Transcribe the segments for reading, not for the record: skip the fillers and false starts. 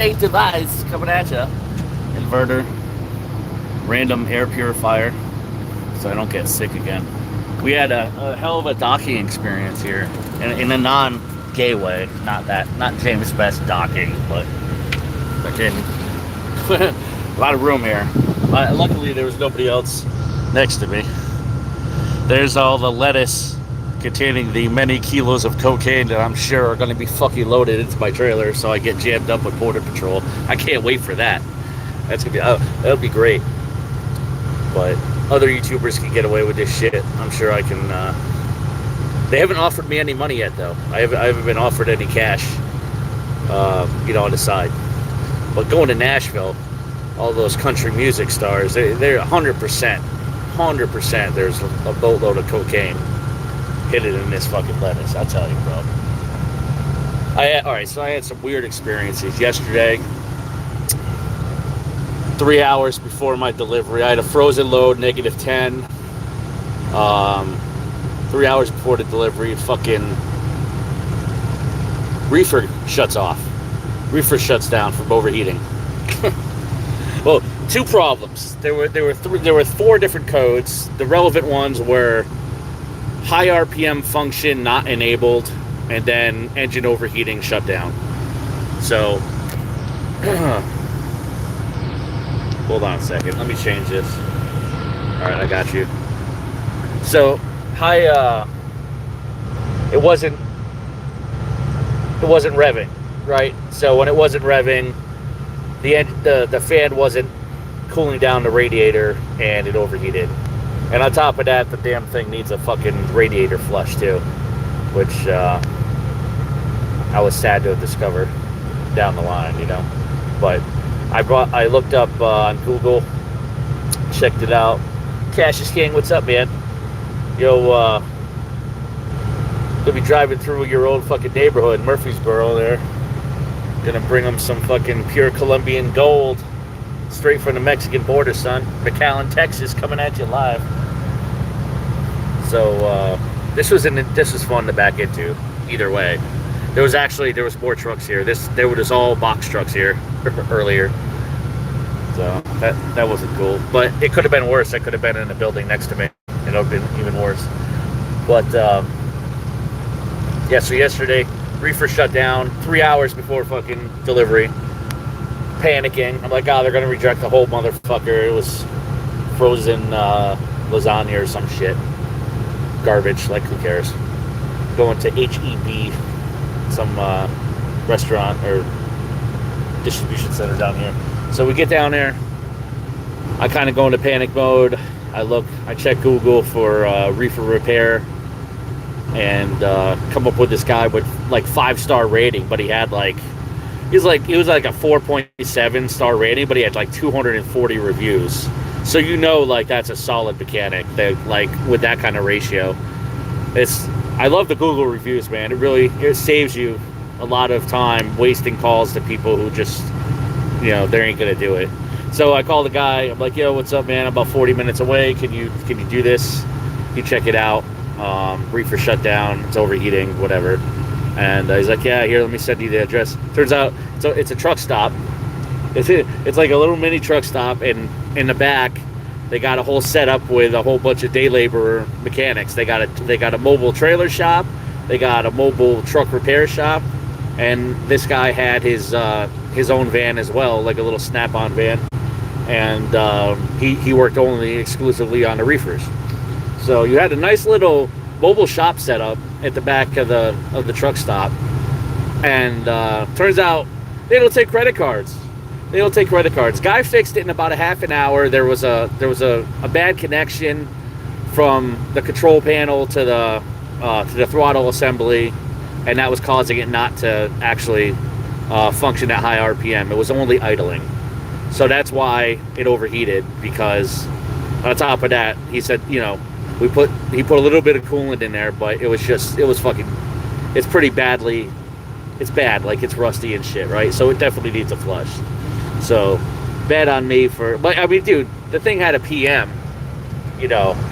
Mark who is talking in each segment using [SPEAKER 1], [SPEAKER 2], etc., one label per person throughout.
[SPEAKER 1] device coming at you. Inverter, random air purifier, so I don't get sick again. We had a hell of a docking experience here, in a non-gay way. Not James Best docking, but fucking a lot of room here. Luckily, there was nobody else next to me. There's all the lettuce containing the many kilos of cocaine that I'm sure are going to be fucking loaded into my trailer, so I get jammed up with Border Patrol. I can't wait for that. That's gonna be that'll be great. But other YouTubers can get away with this shit. I'm sure I can. They haven't offered me any money yet, though. I haven't been offered any cash, on the side. But going to Nashville, all those country music stars, they're 100%. There's a boatload of cocaine hidden in this fucking lettuce. I'll tell you, bro. So I had some weird experiences yesterday. 3 hours before my delivery, I had a frozen load, -10. 3 hours before the delivery, fucking reefer shuts off. Reefer shuts down from overheating. Well, two problems. There were 4 different codes. The relevant ones were high RPM function not enabled, and then engine overheating shut down. So. Hold on a second. Let me change this. All right, I got you. So, it wasn't revving, right? So when it wasn't revving, the fan wasn't cooling down the radiator, and it overheated. And on top of that, the damn thing needs a fucking radiator flush too, which I was sad to have discovered down the line, But I looked up on Google, checked it out. Cassius King, what's up, man? You'll be driving through your old fucking neighborhood, Murfreesboro there. Gonna bring them some fucking pure Colombian gold, straight from the Mexican border, son. McAllen, Texas, coming at you live. So this was fun to back into. Either way. There was more trucks here. There was all box trucks here earlier, so that wasn't cool. But it could have been worse. I could have been in a building next to me. It would have been even worse. But so yesterday, reefer shut down 3 hours before fucking delivery. Panicking. I'm like, they're gonna reject the whole motherfucker. It was frozen lasagna or some shit. Garbage. Like, who cares? Going to HEB. Some restaurant or distribution center down here. So we get down there. I kind of go into panic mode. I check Google for reefer repair, and come up with this guy with like 5-star rating, but he had he was like a 4.7 star rating, but he had like 240 reviews. So that's a solid mechanic that with that kind of ratio. I love the Google reviews, man. It saves you a lot of time wasting calls to people who just, they ain't gonna do it. So I call the guy. I'm like, yo, what's up, man? I'm about 40 minutes away. Can you do this? Can you check it out? Reefer shut down. It's overheating, whatever. And he's like, yeah, here, let me send you the address. Turns out it's a truck stop. It's like a little mini truck stop, and in the back, they got a whole setup with a whole bunch of day laborer mechanics. They got a mobile trailer shop, they got a mobile truck repair shop, and this guy had his own van as well, like a little Snap-on van, and he worked only exclusively on the reefers. So you had a nice little mobile shop setup at the back of the truck stop, and turns out they don't take credit cards. Guy fixed it in about a half an hour. There was a bad connection from the control panel to the throttle assembly, and that was causing it not to actually function at high RPM. It was only idling, so that's why it overheated. Because on top of that, he said, he put a little bit of coolant in there, but it's pretty badly. It's bad, it's rusty and shit, right? So it definitely needs a flush. So, bad on me but I mean, dude, the thing had a PM,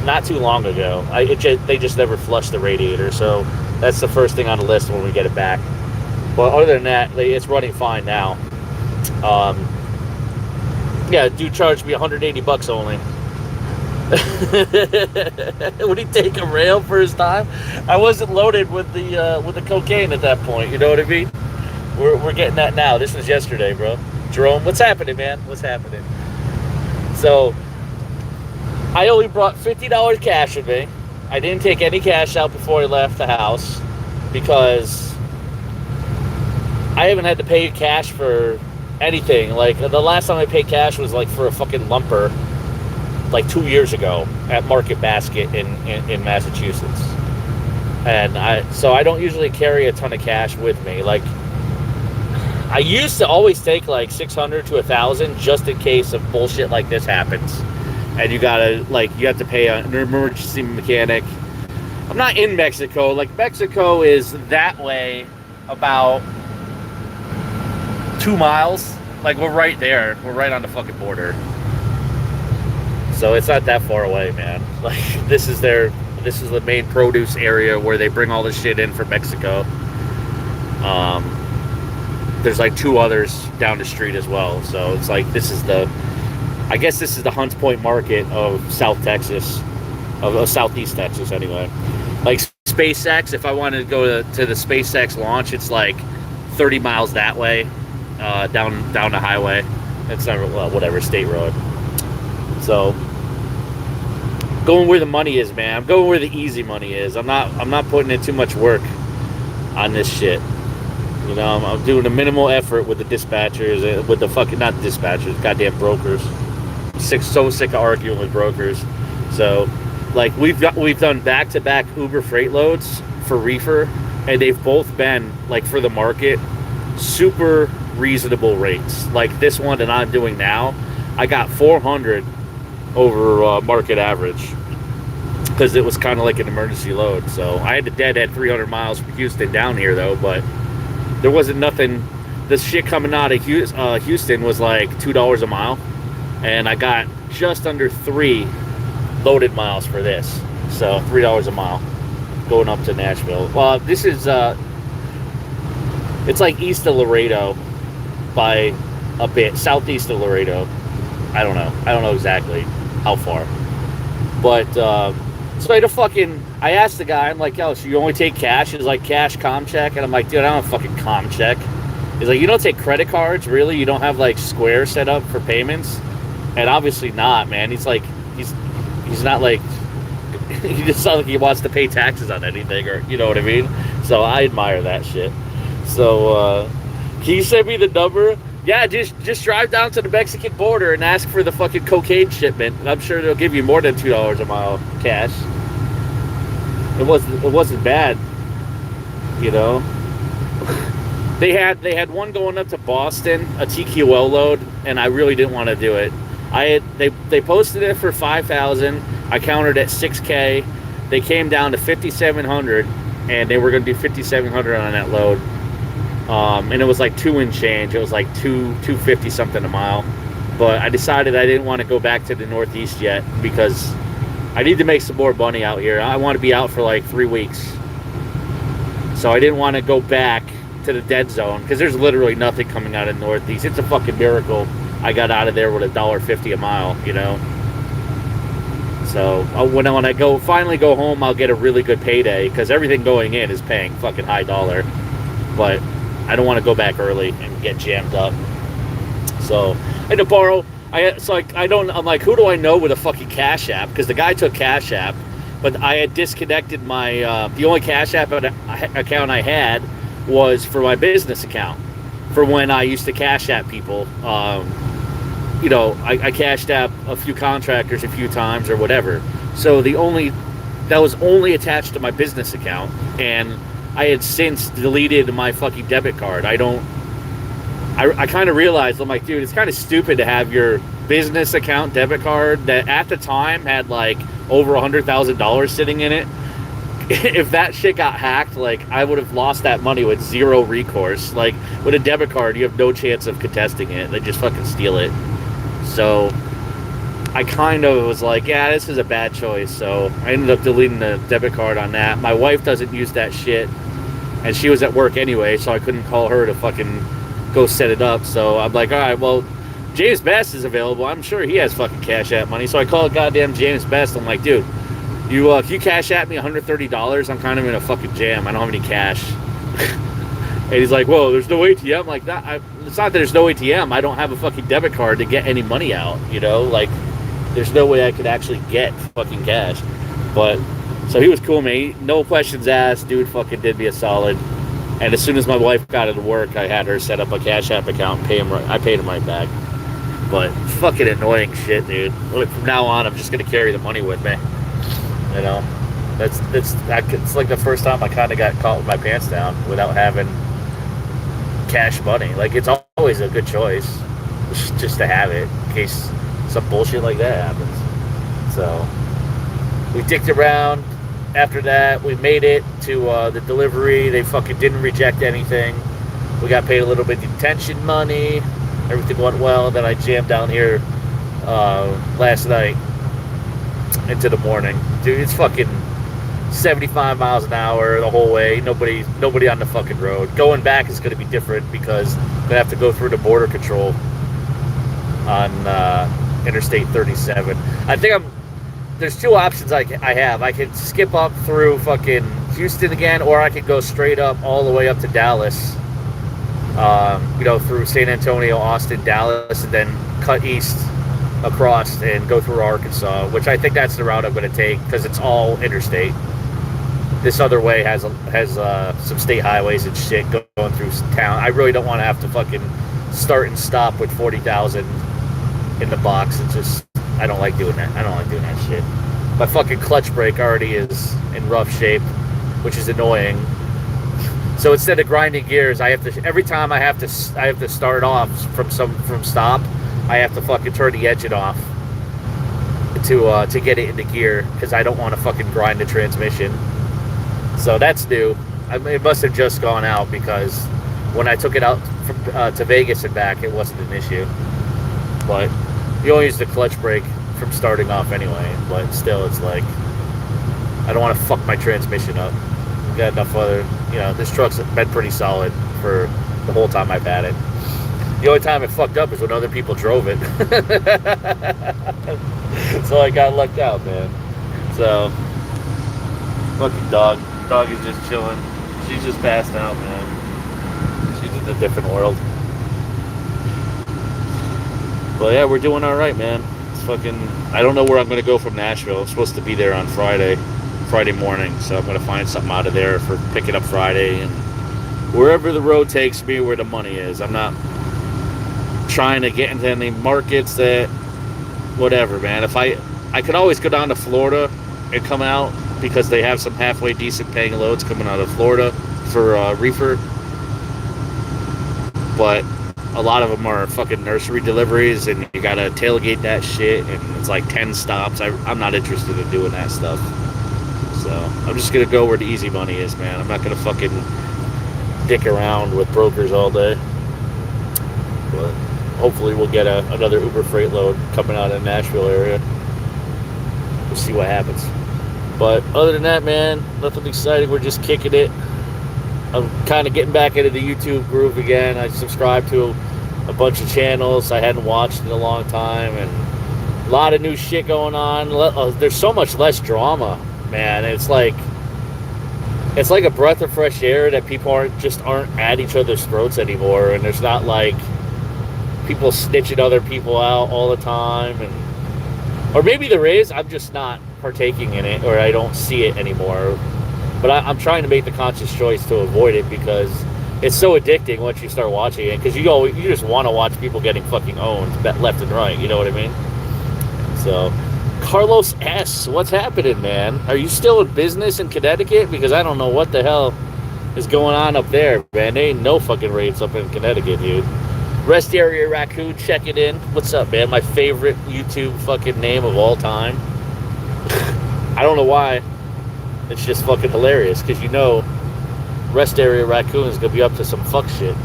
[SPEAKER 1] not too long ago. They just never flushed the radiator, so that's the first thing on the list when we get it back. But other than that, it's running fine now. Yeah, dude charged me $180 only. Would he take a rail for his time? I wasn't loaded with the cocaine at that point. You know what I mean? We're getting that now. This was yesterday, bro. Jerome, what's happening, man? What's happening? So I only brought $50 cash with me. I didn't take any cash out before I left the house because I haven't had to pay cash for anything. Like, the last time I paid cash was like for a fucking lumper, like 2 years ago at Market Basket in Massachusetts. And so I don't usually carry a ton of cash with me. Like, I used to always take like 600 to 1,000 just in case of bullshit like this happens. And you gotta, like, you have to pay an emergency mechanic. I'm not in Mexico. Like, Mexico is that way about 2 miles. Like, we're right there. We're right on the fucking border. So it's not that far away, man. Like, this is the main produce area where they bring all this shit in from Mexico. There's like 2 others down the street as well. So it's like, I guess this is the Hunts Point market of South Texas, of Southeast Texas anyway. Like SpaceX, if I wanted to go to the SpaceX launch, it's like 30 miles that way, down the highway. It's not, well, whatever, state road. So going where the money is, man. I'm going where the easy money is. I'm not putting in too much work on this shit. You know, I'm doing a minimal effort with the dispatchers, with the fucking, not dispatchers, goddamn brokers. So sick of arguing with brokers. So, like, we've done back-to-back Uber freight loads for reefer, and they've both been, like, for the market, super reasonable rates. Like this one that I'm doing now, I got 400 over market average because it was kind of like an emergency load. So I had to deadhead 300 miles from Houston down here though, but there wasn't nothing. The shit coming out of Houston was like $2 a mile, and I got just under 3 loaded miles for this. So $3 a mile going up to Nashville. Well, this is it's like east of Laredo by a bit, southeast of Laredo. I don't know exactly how far, but so I asked the guy, I'm like, yo, so you only take cash? He's like, cash, com check? And I'm like, dude, I don't have a fucking com check. He's like, you don't take credit cards, really? You don't have like Square set up for payments? And obviously not, man. He's like, he's not like, he just sounds like he wants to pay taxes on anything, or you know what I mean? So I admire that shit. So can you send me the number? Yeah, just drive down to the Mexican border and ask for the fucking cocaine shipment. I'm sure they'll give you more than $2 a mile cash. It wasn't bad, you know. They had one going up to Boston, a TQL load, and I really didn't want to do it. They posted it for 5,000. I countered at 6K. They came down to 5,700, and they were going to do 5,700 on that load. And it was like 2 and change. It was like 250 something a mile. But I decided I didn't want to go back to the Northeast yet because I need to make some more money out here. I want to be out for like 3 weeks. So I didn't want to go back to the dead zone because there's literally nothing coming out of the Northeast. It's a fucking miracle I got out of there with $1.50 a mile, you know. So when I finally go home, I'll get a really good payday because everything going in is paying fucking high dollar. But I don't want to go back early and get jammed up. So I had to borrow. I'm like, who do I know with a fucking Cash App? Because the guy took Cash App, but I had disconnected my. The only Cash App account I had was for my business account, for when I used to Cash App people. You know, I cashed app a few contractors a few times or whatever. So that was only attached to my business account, and I had since deleted my fucking debit card. I kind of realized, I'm like, dude, it's kind of stupid to have your business account debit card that at the time had like over $100,000 sitting in it. If that shit got hacked, like I would have lost that money with zero recourse. Like with a debit card, you have no chance of contesting it. They just fucking steal it. So I kind of was like, yeah, this is a bad choice. So I ended up deleting the debit card on that. My wife doesn't use that shit, and she was at work anyway, so I couldn't call her to fucking go set it up. So I'm like, all right, well, James Best is available. I'm sure he has fucking Cash App money. So I called goddamn James Best. I'm like, dude, if you Cash App me $130, I'm kind of in a fucking jam. I don't have any cash. And he's like, whoa, there's no ATM. Like that. It's not that there's no ATM. I don't have a fucking debit card to get any money out. You know, like there's no way I could actually get fucking cash. But so he was cool, man. No questions asked. Dude fucking did me a solid. And as soon as my wife got into work, I had her set up a Cash App account and I paid him right back. But fucking annoying shit, dude. From now on, I'm just gonna carry the money with me. You know, it's like the first time I kind of got caught with my pants down without having cash money. Like it's always a good choice just to have it in case some bullshit like that happens. So we dicked around. After that, we made it to the delivery. They fucking didn't reject anything. We got paid a little bit of detention money. Everything went well. Then I jammed down here last night into the morning. Dude, it's fucking 75 miles an hour the whole way. Nobody on the fucking road. Going back is going to be different because I'm going to have to go through the border control on Interstate 37. I think there's two options I have. I could skip up through fucking Houston again, or I could go straight up all the way up to Dallas. Through San Antonio, Austin, Dallas, and then cut east across and go through Arkansas, which I think that's the route I'm going to take because it's all interstate. This other way has some state highways and shit going through town. I really don't want to have to fucking start and stop with 40,000 in the box. It's just, I don't like doing that. I don't like doing that shit. My fucking clutch brake already is in rough shape, which is annoying. So instead of grinding gears, I have to every time I have to start off from stop, I have to fucking turn the engine off to get it into gear because I don't want to fucking grind the transmission. So that's new. It must have just gone out because when I took it out to Vegas and back, it wasn't an issue. But you only use the clutch brake from starting off anyway. But still, it's like I don't want to fuck my transmission up. Got enough other, this truck's been pretty solid for the whole time I've had it. The only time it fucked up is when other people drove it. So I got lucked out, man. So, fucking dog is just chilling. She's just passed out, man. She's in a different world. But yeah, we're doing all right, man. It's fucking, I don't know where I'm going to go from Nashville. I'm supposed to be there on Friday morning, so I'm going to find something out of there for picking up Friday, and wherever the road takes me, where the money is. I'm not trying to get into any markets that, whatever, man. If I could always go down to Florida and come out because they have some halfway decent paying loads coming out of Florida for reefer, but a lot of them are fucking nursery deliveries, and you gotta tailgate that shit, and it's like 10 stops. I'm not interested in doing that stuff. So I'm just gonna go where the easy money is, man. I'm not gonna fucking dick around with brokers all day. But hopefully we'll get another Uber Freight load coming out of the Nashville area. We'll see what happens. But other than that, man, nothing exciting. We're just kicking it. I'm kind of getting back into the YouTube groove again. I subscribed to a bunch of channels I hadn't watched in a long time, and a lot of new shit going on. There's so much less drama, man. It's like a breath of fresh air that people aren't at each other's throats anymore, and there's not like people snitching other people out all the time, or maybe there is. I'm just not partaking in it, or I don't see it anymore. But I'm trying to make the conscious choice to avoid it because it's so addicting once you start watching it. Because you just want to watch people getting fucking owned left and right. You know what I mean? So, Carlos S., what's happening, man? Are you still in business in Connecticut? Because I don't know what the hell is going on up there, man. There ain't no fucking rates up in Connecticut, dude. Rest Area Raccoon checking in. What's up, man? My favorite YouTube fucking name of all time. I don't know why. It's just fucking hilarious because Rest Area Raccoon is going to be up to some fuck shit.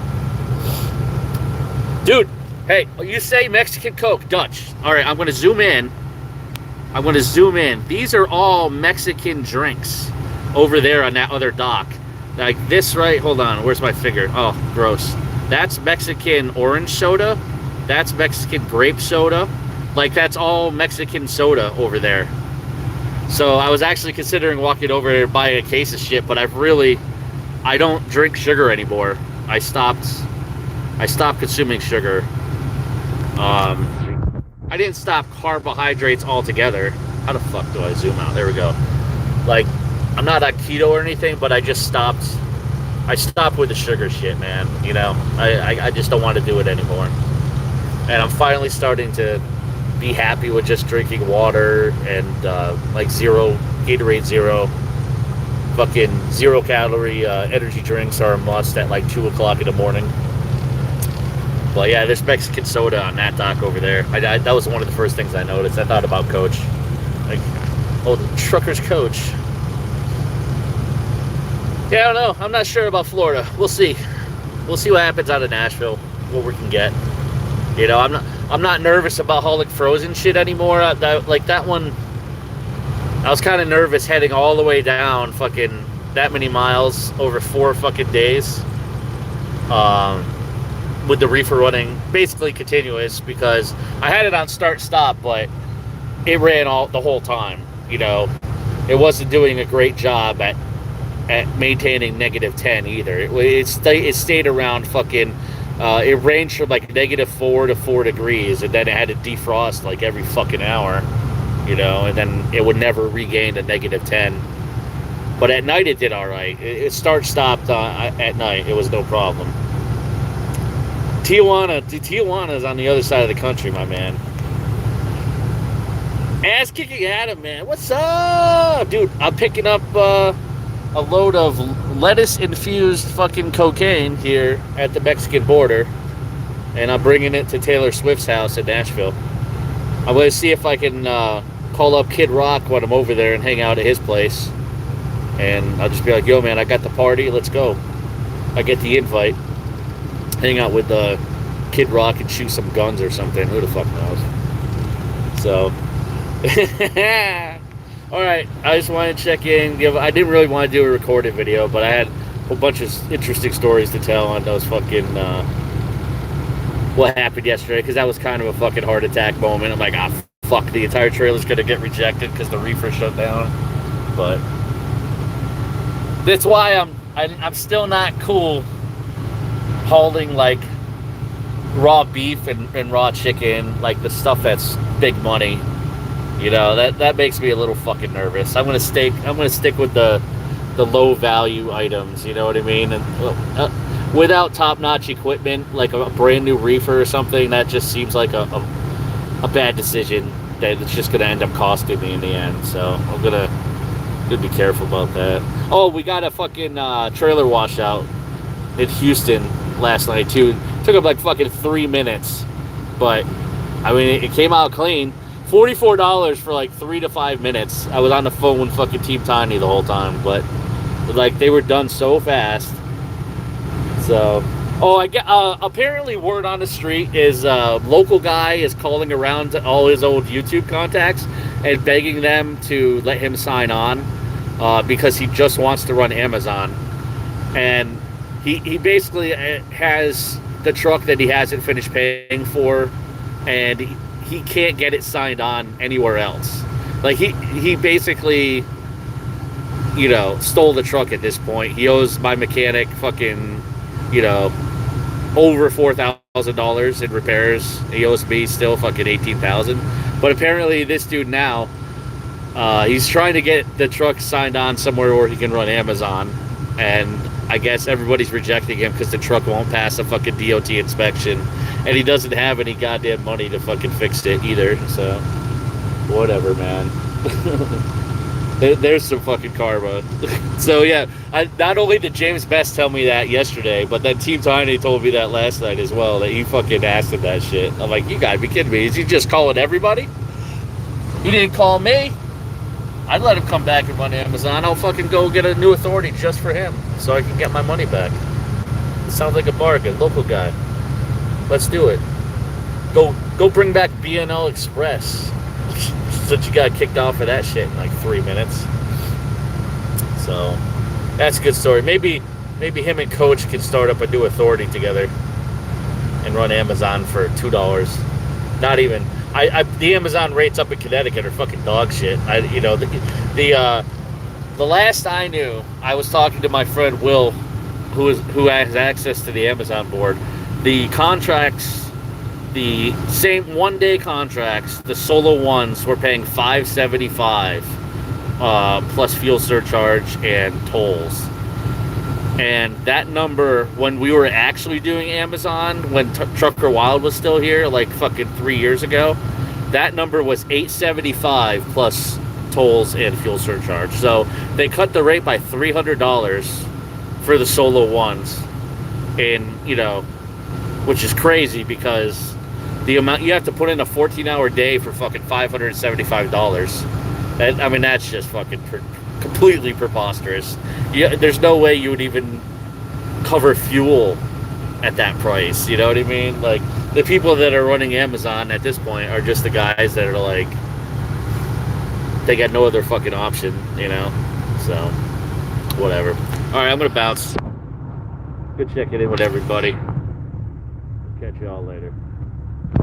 [SPEAKER 1] Dude, hey, you say Mexican Coke, Dutch. All right, I'm going to zoom in. These are all Mexican drinks over there on that other dock. Like this, right? Hold on. Where's my finger? Oh, gross. That's Mexican orange soda. That's Mexican grape soda. Like, that's all Mexican soda over there. So I was actually considering walking over there and buying a case of shit, but I don't drink sugar anymore. I stopped consuming sugar. I didn't stop carbohydrates altogether. How the fuck do I zoom out? There we go. Like, I'm not on keto or anything, but I just stopped. I stopped with the sugar shit, man. You know, I just don't want to do it anymore. And I'm finally starting to be happy with just drinking water and like Gatorade Zero. Fucking 0 calorie energy drinks are a must at like 2 o'clock in the morning. But yeah, there's Mexican soda on that dock over there. That was one of the first things I noticed. I thought about Coach. Like, oh, the trucker's Coach. Yeah, I don't know. I'm not sure about Florida. We'll see. We'll see what happens out of Nashville. What we can get. You know, I'm not nervous about hauling frozen shit anymore. Like that one, I was kind of nervous heading all the way down fucking that many miles over 4 fucking days. With the reefer running basically continuous, because I had it on start-stop, but it ran the whole time. You know, it wasn't doing a great job at maintaining -10 either. It stayed around fucking. It ranged from like -4 to 4 degrees, and then it had to defrost like every fucking hour. You know, and then it would never regain to -10. But at night it did all right. It start-stopped at night. It was no problem. Tijuana is on the other side of the country, my man. Ass kicking Adam, man. What's up, dude? I'm picking up a load of lettuce-infused fucking cocaine here at the Mexican border, and I'm bringing it to Taylor Swift's house in Nashville. I'm going to see if I can call up Kid Rock when I'm over there and hang out at his place, and I'll just be like, yo, man, I got the party. Let's go. I get the invite. Hang out with Kid Rock and shoot some guns or something. Who the fuck knows? So, all right. I just wanted to check in. I didn't really want to do a recorded video, but I had a whole bunch of interesting stories to tell on those fucking what happened yesterday, because that was kind of a fucking heart attack moment. I'm like, fuck, the entire trailer's gonna get rejected because the reefer shut down. But that's why I'm still not cool hauling like raw beef and raw chicken, like the stuff that's big money. You know, that makes me a little fucking nervous. I'm gonna stick with the low value items, you know what I mean? And without top-notch equipment, like a brand new reefer or something, that just seems like a bad decision that it's just gonna end up costing me in the end. So I'm gonna be careful about that. Oh, we got a fucking trailer washout in Houston last night too. Took up like fucking 3 minutes, but I mean, it came out clean. $44 for like 3 to 5 minutes. I was on the phone with fucking Team Tiny the whole time, but like they were done so fast. So, I get apparently word on the street is local guy is calling around to all his old YouTube contacts and begging them to let him sign on because he just wants to run Amazon, and he basically has the truck that he hasn't finished paying for, and he can't get it signed on anywhere else. Like he basically, you know, stole the truck at this point. He owes my mechanic fucking, you know, over $4,000 in repairs. He owes me still fucking $18,000. But apparently this dude now, he's trying to get the truck signed on somewhere where he can run Amazon, and I guess everybody's rejecting him because the truck won't pass a fucking DOT inspection, and he doesn't have any goddamn money to fucking fix it either. So whatever, man. There's some fucking karma. So yeah, not only did James Best tell me that yesterday, but then Team Tiny told me that last night as well, that he fucking asked him that shit. I'm like, you gotta be kidding me. Is he just calling everybody? He didn't call me. I'd let him come back and run Amazon. I'll fucking go get a new authority just for him so I can get my money back. It sounds like a bargain. Local guy. Let's do it. Go bring back BNL Express. Since you got kicked off for that shit in like 3 minutes. So that's a good story. Maybe him and Coach can start up a new authority together. and run Amazon for $2. Not even. The Amazon rates up in Connecticut are fucking dog shit. The last I knew, I was talking to my friend Will, who has access to the Amazon board. The contracts, the same 1-day contracts, the solo ones were paying $5.75 plus fuel surcharge and tolls. And that number, when we were actually doing Amazon, when Trucker Wild was still here, like fucking 3 years ago, that number was $8.75 plus tolls and fuel surcharge. So they cut the rate by $300 for the solo ones, and which is crazy because the amount you have to put in a 14-hour day for fucking $575. And I mean, that's just fucking completely preposterous. There's no way you would even cover fuel at that price. You know what I mean? Like, the people that are running Amazon at this point are just the guys that are like, they got no other fucking option, So, whatever. All right, I'm gonna bounce. Good checking in with everybody. Catch y'all later.